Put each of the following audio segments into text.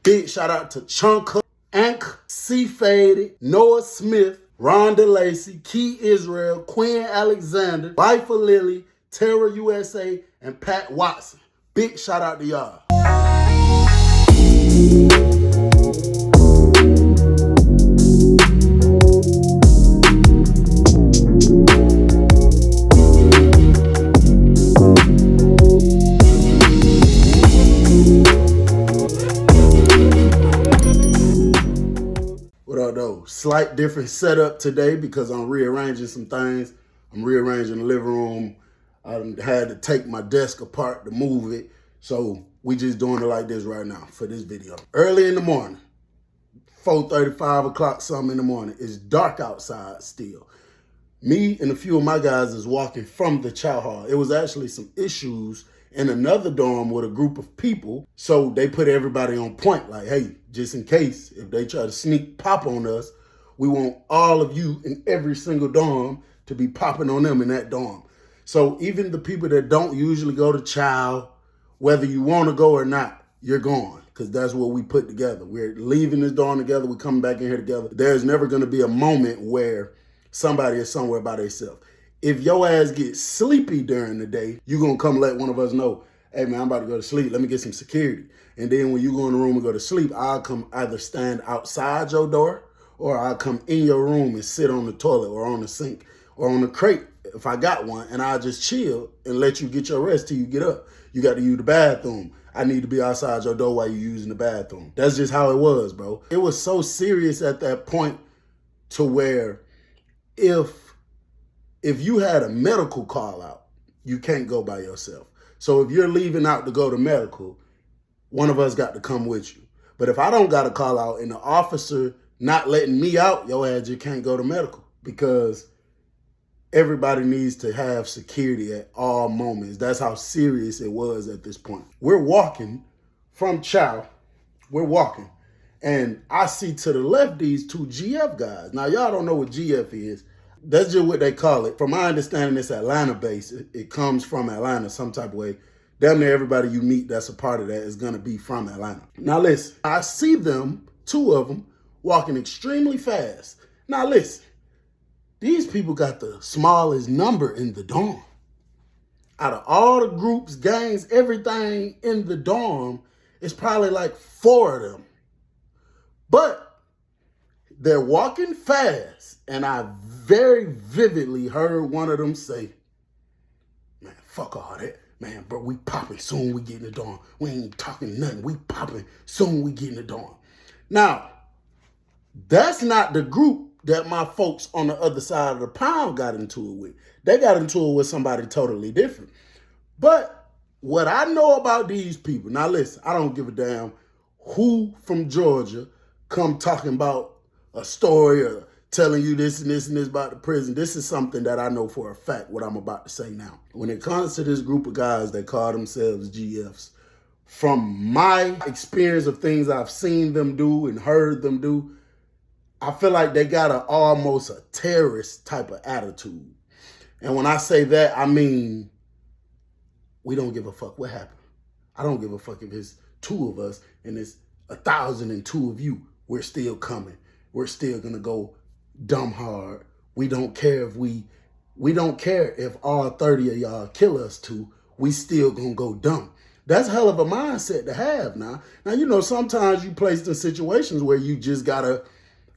Big shout out to Chunka, Ank, C Faded, Noah Smith, Rhonda Lacey, Key Israel, Quinn Alexander, Life of Lily, Terra USA, and Pat Watson. Big shout out to y'all. What up, though? Slight different setup today because I'm rearranging some things. I'm rearranging the living room. I had to take my desk apart to move it. So we just doing it like this right now for this video. Early in the morning, 4:30, 5 o'clock, something in the morning. It's dark outside still. Me and a few of my guys is walking from the chow hall. It was actually some issues in another dorm with a group of people. So they put everybody on point like, hey, just in case, if they try to sneak pop on us, we want all of you in every single dorm to be popping on them in that dorm. So even the people that don't usually go to chow, whether you want to go or not, you're going, because that's what we put together. We're leaving this dorm together. We're coming back in here together. There's never going to be a moment where somebody is somewhere by themselves. If your ass gets sleepy during the day, you're going to come let one of us know, hey, man, I'm about to go to sleep. Let me get some security. And then when you go in the room and go to sleep, I'll come either stand outside your door or I'll come in your room and sit on the toilet or on the sink or on the crate if I got one, and I'll just chill and let you get your rest till you get up. You got to use the bathroom. I need to be outside your door while you're using the bathroom. That's just how it was, bro. It was so serious at that point to where if you had a medical call out, you can't go by yourself. So if you're leaving out to go to medical, one of us got to come with you. But if I don't got a call out and the officer not letting me out, your ass just can't go to medical, because everybody needs to have security at all moments. That's how serious it was at this point. We're walking from chow. We're walking. And I see to the left these two GF guys. Now, y'all don't know what GF is. That's just what they call it. From my understanding, it's Atlanta-based. It comes from Atlanta some type of way. Damn near everybody you meet that's a part of that is going to be from Atlanta. Now, listen. I see them, two of them, walking extremely fast. Now, listen. These people got the smallest number in the dorm. Out of all the groups, gangs, everything in the dorm, it's probably like 4 of them. But they're walking fast, and I very vividly heard one of them say, man, fuck all that. Man, bro, we popping soon we get in the dorm. We ain't talking nothing. We popping soon we get in the dorm. Now, that's not the group that my folks on the other side of the pound got into it with. They got into it with somebody totally different. But what I know about these people, now listen, I don't give a damn who from Georgia come talking about a story or telling you this and this and this about the prison. This is something that I know for a fact, what I'm about to say now. When it comes to this group of guys that call themselves GFs, from my experience of things I've seen them do and heard them do, I feel like they got almost a terrorist type of attitude. And when I say that, I mean, we don't give a fuck what happened. I don't give a fuck if it's 2 of us and it's 1,002 of you. We're still coming. We're still gonna go dumb hard. We don't care if we don't care if all 30 of y'all kill us too. We still gonna go dumb. That's a hell of a mindset to have now. Now, you know, sometimes you placed in situations where you just gotta,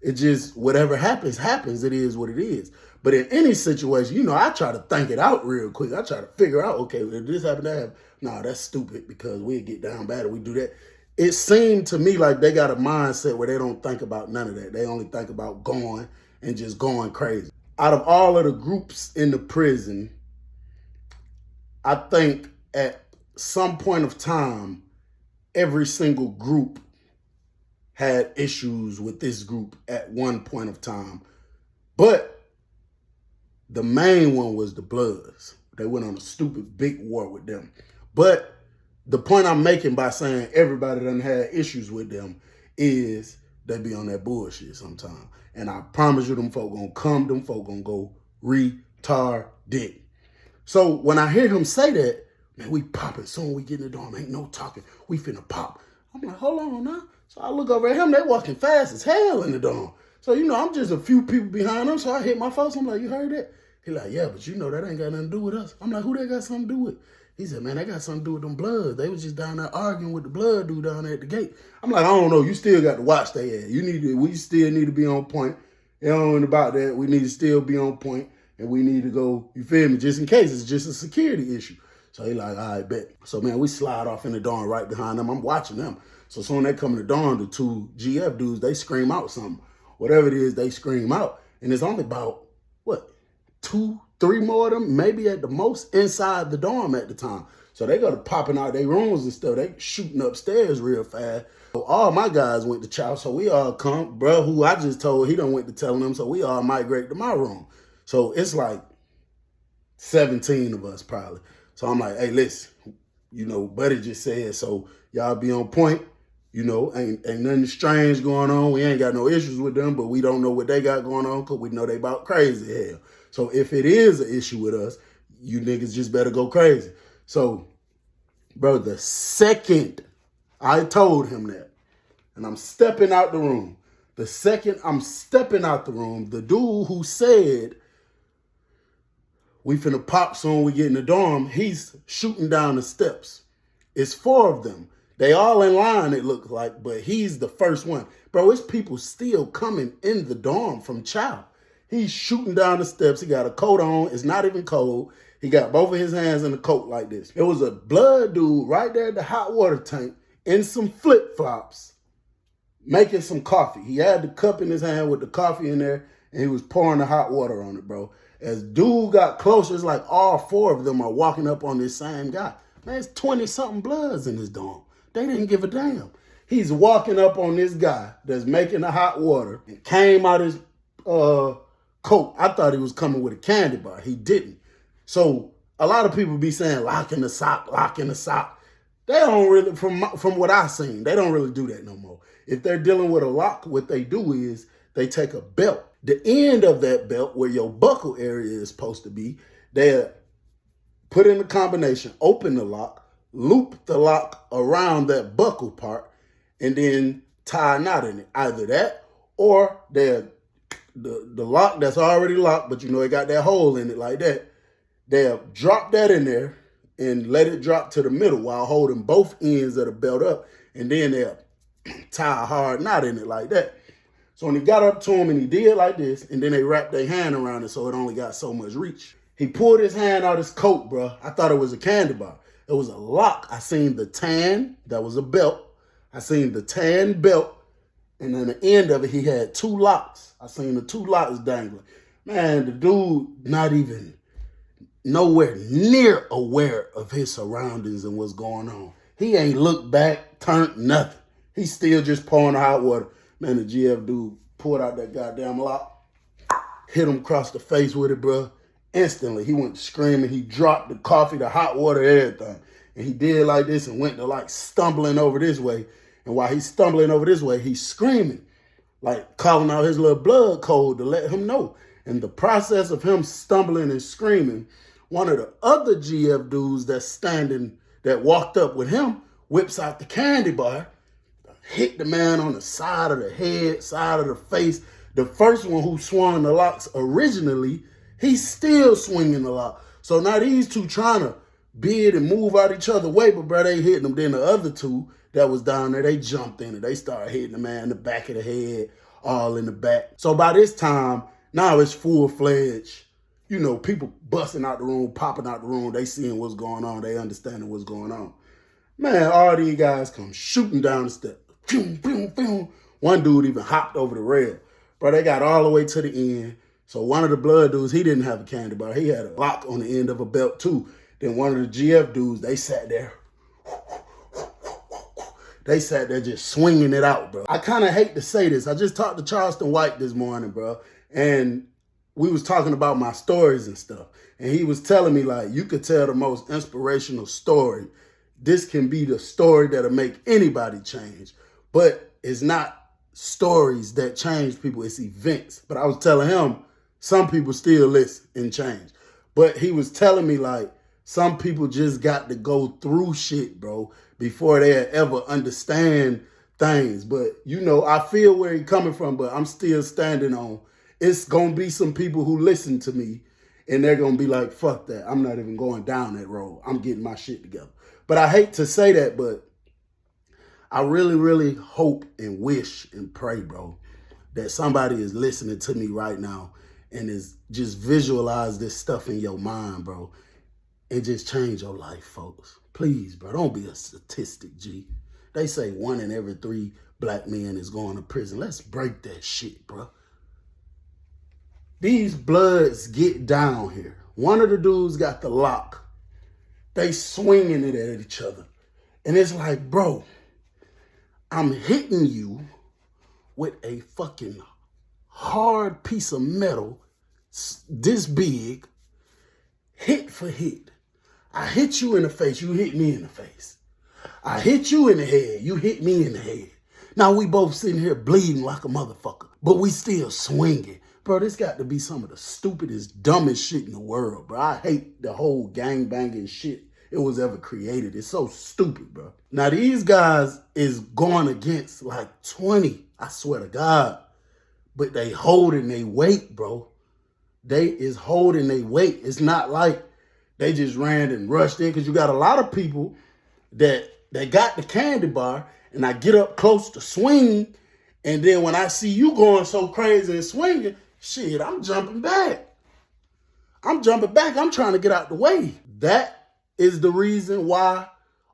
it just, whatever happens, happens. It is what it is. But in any situation, you know, I try to think it out real quick. I try to figure out, okay, if this happened, that happened. No, that's stupid because we'll get down bad if we do that. It seemed to me like they got a mindset where they don't think about none of that. They only think about going and just going crazy. Out of all of the groups in the prison, I think at some point of time, every single group had issues with this group at one point of time. But the main one was the Bloods. They went on a stupid big war with them. But the point I'm making by saying everybody done had issues with them is they be on that bullshit sometimes. And I promise you them folk gonna come, them folk gonna go retarded. So when I hear him say that, man, we popping soon we get in the dorm, ain't no talking, we finna pop. I'm like, hold on now. So I look over at him, they walking fast as hell in the dorm. So, I'm just a few people behind them. So I hit my folks. I'm like, you heard that? He like, yeah, but that ain't got nothing to do with us. I'm like, who they got something to do with? He said, man, they got something to do with them Bloods. They was just down there arguing with the Blood dude down there at the gate. I'm like, I don't know. You still got to watch their ass. We still need to be on point. And about that, we need to still be on point. And we need to go, you feel me, just in case it's just a security issue. So he like, all right, bet. So, man, we slide off in the dorm right behind them. I'm watching them. So soon they come in the dorm, the two GF dudes, they scream out something. Whatever it is, they scream out. And it's only about, 2, 3 more of them, maybe at the most, inside the dorm at the time. So they go to popping out their rooms and stuff. They shooting upstairs real fast. So all my guys went to chow. So we all come. Bro, who I just told, he done went to telling them. So we all migrate to my room. So it's like 17 of us probably. So I'm like, hey, listen, Buddy just said, so y'all be on point. Ain't nothing strange going on. We ain't got no issues with them, but we don't know what they got going on because we know they about crazy hell. So if it is an issue with us, you niggas just better go crazy. So, bro, the second I told him that, and I'm stepping out the room, the second I'm stepping out the room, the dude who said, we finna pop soon we get in the dorm, he's shooting down the steps. It's 4 of them. They all in line, it looks like, but he's the first one. Bro, it's people still coming in the dorm from chow. He's shooting down the steps. He got a coat on. It's not even cold. He got both of his hands in the coat like this. It was a Blood dude right there at the hot water tank in some flip-flops making some coffee. He had the cup in his hand with the coffee in there, and he was pouring the hot water on it, bro. As dude got closer, it's like all 4 of them are walking up on this same guy. Man, it's 20-something Bloods in this dorm. They didn't give a damn. He's walking up on this guy that's making the hot water and came out his coat. I thought he was coming with a candy bar. He didn't. So a lot of people be saying, lock in the sock, lock in the sock. They don't really, from what I've seen, they don't really do that no more. If they're dealing with a lock, what they do is they take a belt. The end of that belt, where your buckle area is supposed to be, they put in the combination, open the lock, loop the lock around that buckle part, and then tie a knot in it. Either that, or the lock that's already locked, but it got that hole in it like that. They'll drop that in there and let it drop to the middle while holding both ends of the belt up, and then they'll tie a hard knot in it like that. So when he got up to him and he did like this, and then they wrapped their hand around it so it only got so much reach. He pulled his hand out his coat, bro. I thought it was a candy bar. It was a lock. I seen the tan, that was a belt. I seen the tan belt, and on the end of it, he had 2 locks. I seen the 2 locks dangling. Man, the dude not even nowhere near aware of his surroundings and what's going on. He ain't looked back, turned nothing. He's still just pouring the hot water. Man, the GF dude pulled out that goddamn lock, hit him across the face with it, bro. Instantly, he went screaming. He dropped the coffee, the hot water, everything. And he did like this and went to like stumbling over this way. And while he's stumbling over this way, he's screaming, like calling out his little blood code to let him know. In the process of him stumbling and screaming, one of the other GF dudes that's standing, that walked up with him, whips out the candy bar, hit the man on the side of the head, side of the face. The first one who swung the locks originally, he's still swinging the lock. So now these two trying to bid and move out each other way, but bro, they hitting them. Then the other 2 that was down there, they jumped in it. They started hitting the man in the back of the head, all in the back. So by this time, now it's full-fledged, people busting out the room, popping out the room. They seeing what's going on. They understanding what's going on. Man, all these guys come shooting down the steps. Boom, boom, boom. One dude even hopped over the rail. Bro, they got all the way to the end. So one of the Blood dudes, he didn't have a candy bar. He had a lock on the end of a belt too. Then one of the GF dudes, they sat there. They sat there just swinging it out, bro. I kind of hate to say this. I just talked to Charleston White this morning, bro. And we was talking about my stories and stuff. And he was telling me, like, you could tell the most inspirational story. This can be the story that'll make anybody change. But it's not stories that change people. It's events. But I was telling him, some people still listen and change. But he was telling me, like, some people just got to go through shit, bro, before they ever understand things. But, you know, I feel where he's coming from, but I'm still standing on. It's going to be some people who listen to me, and they're going to be like, fuck that. I'm not even going down that road. I'm getting my shit together. But I hate to say that, but I really, really hope and wish and pray, bro, that somebody is listening to me right now and is just visualize this stuff in your mind, bro, and just change your life, folks. Please, bro, don't be a statistic, G. They say 1 in every 3 black men is going to prison. Let's break that shit, bro. These bloods get down here. One of the dudes got the lock. They swinging it at each other. And it's like, bro, I'm hitting you with a fucking hard piece of metal this big, hit for hit. I hit you in the face, you hit me in the face. I hit you in the head, you hit me in the head. Now we both sitting here bleeding like a motherfucker, but we still swinging. Bro, this got to be some of the stupidest, dumbest shit in the world, bro. I hate the whole gang-banging shit it was ever created. It's so stupid, bro. Now, these guys is going against like 20, I swear to God. But they holding their weight, bro. They is holding their weight. It's not like they just ran and rushed in, because you got a lot of people that got the candy bar, and I get up close to swing, and then when I see you going so crazy and swinging, shit, I'm jumping back. I'm jumping back. I'm trying to get out the way. That is the reason why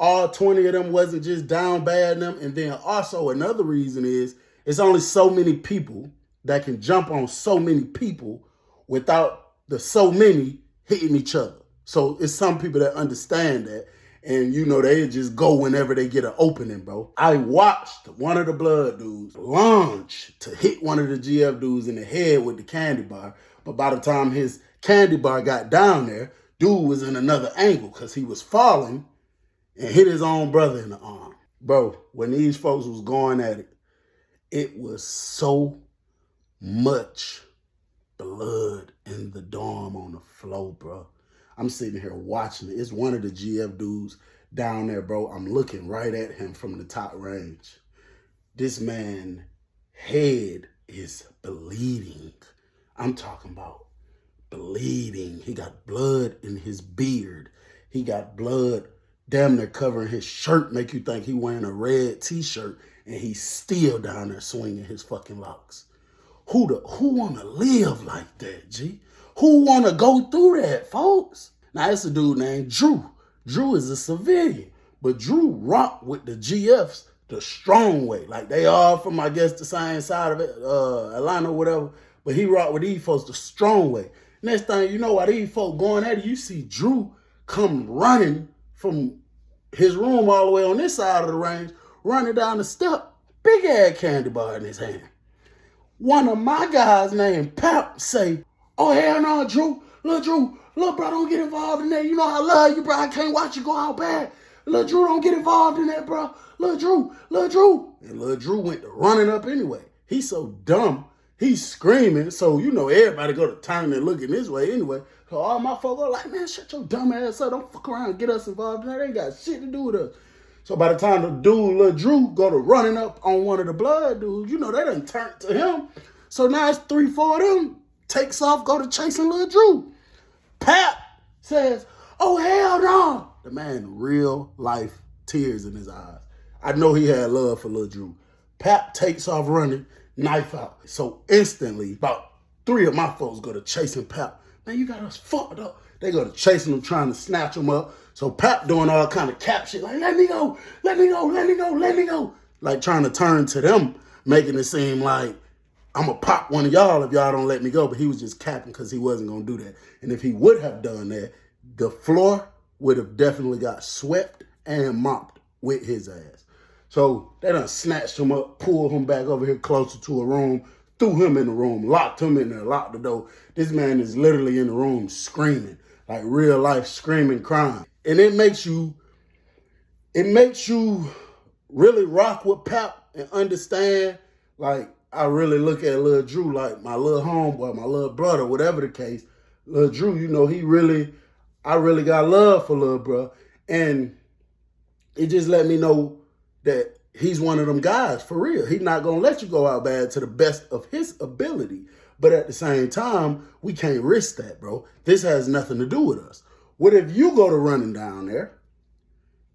all 20 of them wasn't just down bad them. And then also another reason is it's only so many people that can jump on so many people without the so many hitting each other. So it's some people that understand that. And, you know, they just go whenever they get an opening, bro. I watched one of the blood dudes launch to hit one of the GF dudes in the head with the candy bar. But by the time his candy bar got down there, dude was in another angle because he was falling and hit his own brother in the arm. Bro, when these folks was going at it, it was so much blood in the dorm on the floor, bro. I'm sitting here watching it. It's one of the GF dudes down there, bro. I'm looking right at him from the top range. This man's head is bleeding. I'm talking about bleeding. He got blood in his beard. He got blood damn near covering his shirt, make you think he wearing a red t-shirt, and he's still down there swinging his fucking locks. Who want to live like that, G? Who want to go through that, folks? Now, it's a dude named Drew. Drew is a civilian, but Drew rocked with the GFs the strong way. Like, they all from, I guess, the same side of it, Atlanta or whatever, but he rocked with these folks the strong way. Next thing you know, while these folks going at it, you see Drew come running from his room all the way on this side of the range, running down the step, big ass candy bar in his hand. One of my guys named Pap say, "Oh, hell no, Drew, little bro, don't get involved in that. You know I love you, bro. I can't watch you go out bad. Little Drew, don't get involved in that, bro. Little Drew. And little Drew went to running up anyway. He's so dumb. He's screaming. So, you know, everybody go to turn and looking this way anyway. So all my folks are like, man, shut your dumb ass up. Don't fuck around and get us involved in that. They ain't got shit to do with us. So by the time the dude, little Drew, go to running up on one of the blood dudes, you know, they done turned to him. So now it's 3-4 of them. Takes off, go to chasing little Drew. Pap says, "Oh, hell no." The man, real life tears in his eyes. I know he had love for little Drew. Pap takes off running, knife out. So instantly, about 3 of my folks go to chasing Pap. Man, you got us fucked up. They go to chasing him, trying to snatch him up. So Pap doing all kind of cap shit, like, let me go. Like trying to turn to them, making it seem like I'm going to pop one of y'all if y'all don't let me go. But he was just capping because he wasn't going to do that. And if he would have done that, the floor would have definitely got swept and mopped with his ass. So they done snatched him up, pulled him back over here closer to a room, threw him in the room, locked him in there, locked the door. This man is literally in the room screaming, like real life screaming, crying. And it makes you really rock with Pap and understand, like, I really look at Lil Drew like my little homeboy, my little brother, whatever the case. Lil Drew, you know, I really got love for Lil Bro. And it just let me know that he's one of them guys, for real. He's not going to let you go out bad to the best of his ability. But at the same time, we can't risk that, bro. This has nothing to do with us. What if you go to running down there?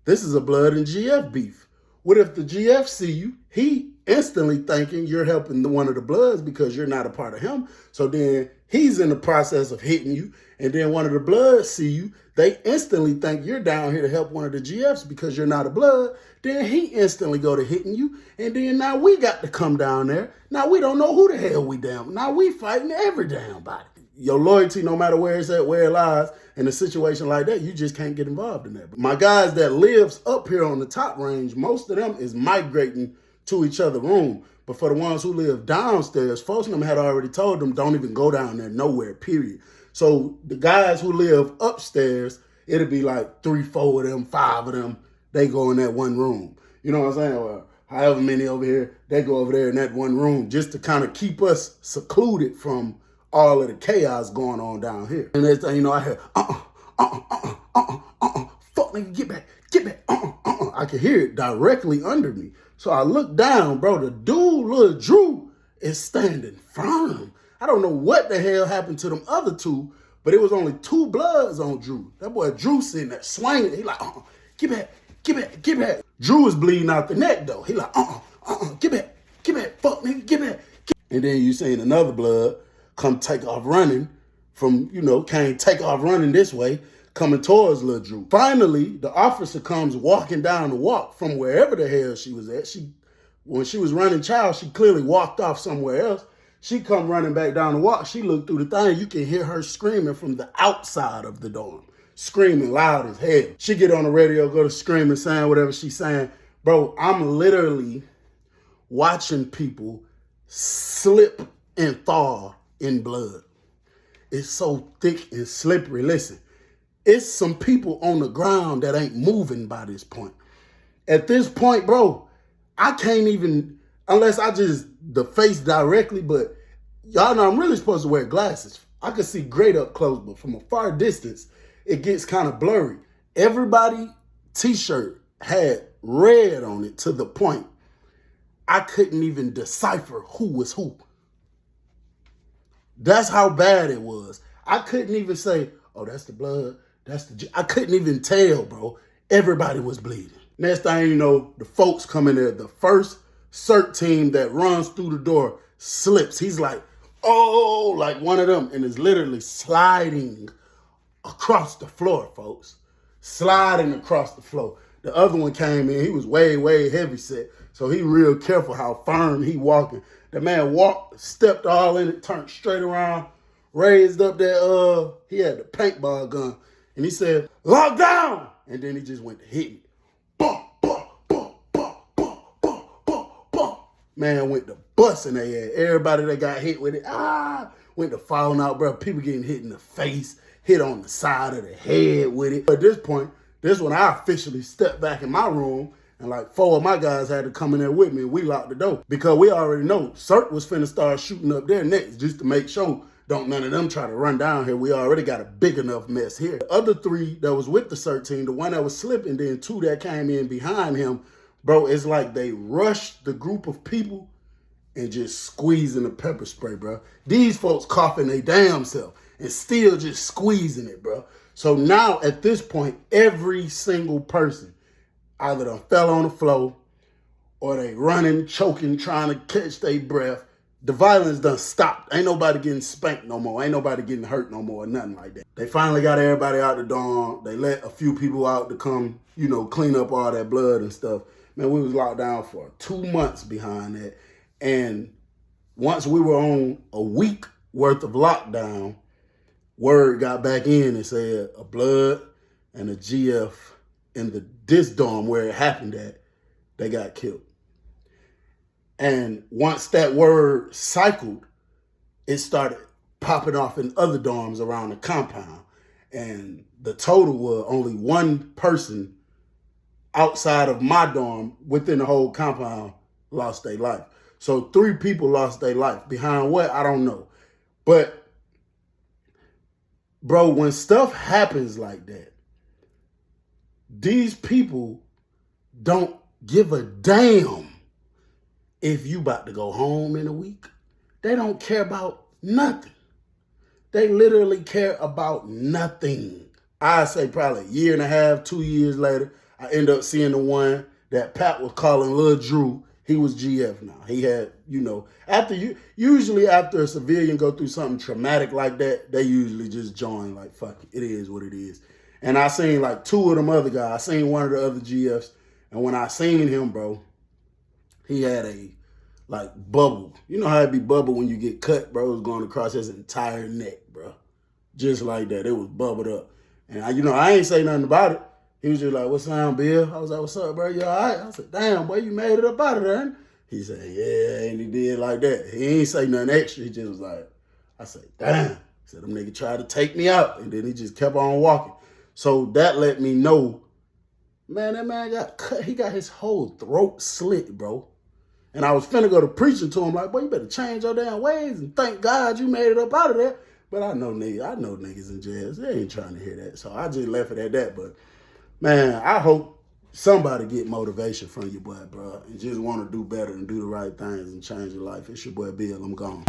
This is a Blood and GF beef. What if the GF see you? He instantly thinking you're helping one of the Bloods because you're not a part of him. So then he's in the process of hitting you. And then one of the Bloods see you. They instantly think you're down here to help one of the GFs because you're not a Blood. Then he instantly go to hitting you. And then now we got to come down there. Now we don't know who the hell we damn. Now we fighting every damn body. Your loyalty, no matter where it's at, where it lies, in a situation like that, you just can't get involved in that. But my guys that lives up here on the top range, most of them is migrating to each other's room. But for the ones who live downstairs, folks of them had already told them, don't even go down there nowhere, period. So the guys who live upstairs, it'll be like 3, 4 of them, 5 of them, they go in that one room. You know what I'm saying? Or however many over here, they go over there in that one room just to kind of keep us secluded from all of the chaos going on down here. And next thing you know, I hear, fuck nigga, get back, I could hear it directly under me. So I look down, bro, the dude, Lil Drew, is standing firm. I don't know what the hell happened to them other two, but it was only 2 Bloods on Drew. That boy Drew sitting there swinging. He like, get back. Drew is bleeding out the neck though. He like, get back, fuck nigga, get back. And then you seen another Blood come take off running from, can't take off running this way, coming towards Lil Drew. Finally, the officer comes walking down the walk from wherever the hell she was at. When she was running child, she clearly walked off somewhere else. She come running back down the walk. She looked through the thing. You can hear her screaming from the outside of the dorm, screaming loud as hell. She get on the radio, go to screaming, saying whatever she's saying. Bro, I'm literally watching people slip and thaw in blood. It's so thick and slippery. Listen, it's some people on the ground that ain't moving by this point. At this point, bro, I can't even, unless I just the face directly, but y'all know I'm really supposed to wear glasses. I could see great up close, but from a far distance, it gets kind of blurry. Everybody t-shirt had red on it to the point I couldn't even decipher who was who. That's how bad it was. I couldn't even say, oh, that's the Blood. I couldn't even tell, bro. Everybody was bleeding. Next thing you know, the folks come in there. The first CERT team that runs through the door slips. He's like, oh, like one of them, and is literally sliding across the floor, folks. Sliding across the floor. The other one came in. He was way, way heavy set. So he real careful how firm he walking. The man walked, stepped all in it, turned straight around, raised up that, he had the paintball gun. And he said, lock down. And then he just went to hit me. Bum, bum, bum, bum, bum, bum, bum, bum. Man went to busting their ass. Everybody that got hit with it, went to falling out, bro. People getting hit in the face, hit on the side of the head with it. At this point, this when I officially stepped back in my room, and like 4 of my guys had to come in there with me, and we locked the door. Because we already know CERT was finna start shooting up there next, just to make sure don't none of them try to run down here. We already got a big enough mess here. The other 3 that was with the CERT team, the one that was slipping, then 2 that came in behind him, bro, it's like they rushed the group of people and just squeezing the pepper spray, bro. These folks coughing their damn self and still just squeezing it, bro. So now at this point, every single person either done fell on the floor or they running, choking, trying to catch their breath. The violence done stopped. Ain't nobody getting spanked no more. Ain't nobody getting hurt no more or nothing like that. They finally got everybody out the dorm. They let a few people out to come, clean up all that blood and stuff. Man, we was locked down for 2 months behind that. And once we were on a week worth of lockdown, word got back in and said a Blood and a GF in this dorm where it happened at, they got killed. And once that word cycled, it started popping off in other dorms around the compound. And the total was only 1 person outside of my dorm within the whole compound lost their life. So 3 people lost their life. Behind what? I don't know. But, bro, when stuff happens like that, these people don't give a damn if you about to go home in a week. They don't care about nothing. They literally care about nothing. I say probably a year and a half, 2 years later, I end up seeing the one that Pat was calling Lil Drew. He was GF now. He had, usually after a civilian go through something traumatic like that, they usually just join like, fuck it is what it is. And I seen like 2 of them other guys. I seen one of the other GFs. And when I seen him, bro, he had a like bubble. You know how it be bubble when you get cut, bro? It was going across his entire neck, bro. Just like that. It was bubbled up. And I ain't say nothing about it. He was just like, what's up, Bill? I was like, what's up, bro? You all right? I said, damn, boy, you made it up out of there. Ain't? He said, yeah, and he did like that. He ain't say nothing extra. He just was like, I said, damn. He said, them niggas tried to take me out. And then he just kept on walking. So that let me know, man, that man got cut. He got his whole throat slit, bro. And I was finna go to preaching to him like, boy, you better change your damn ways and thank God you made it up out of there. But I know niggas in jails. They ain't trying to hear that. So I just left it at that. But, man, I hope somebody get motivation from your boy, bro, and just want to do better and do the right things and change your life. It's your boy Bill. I'm gone.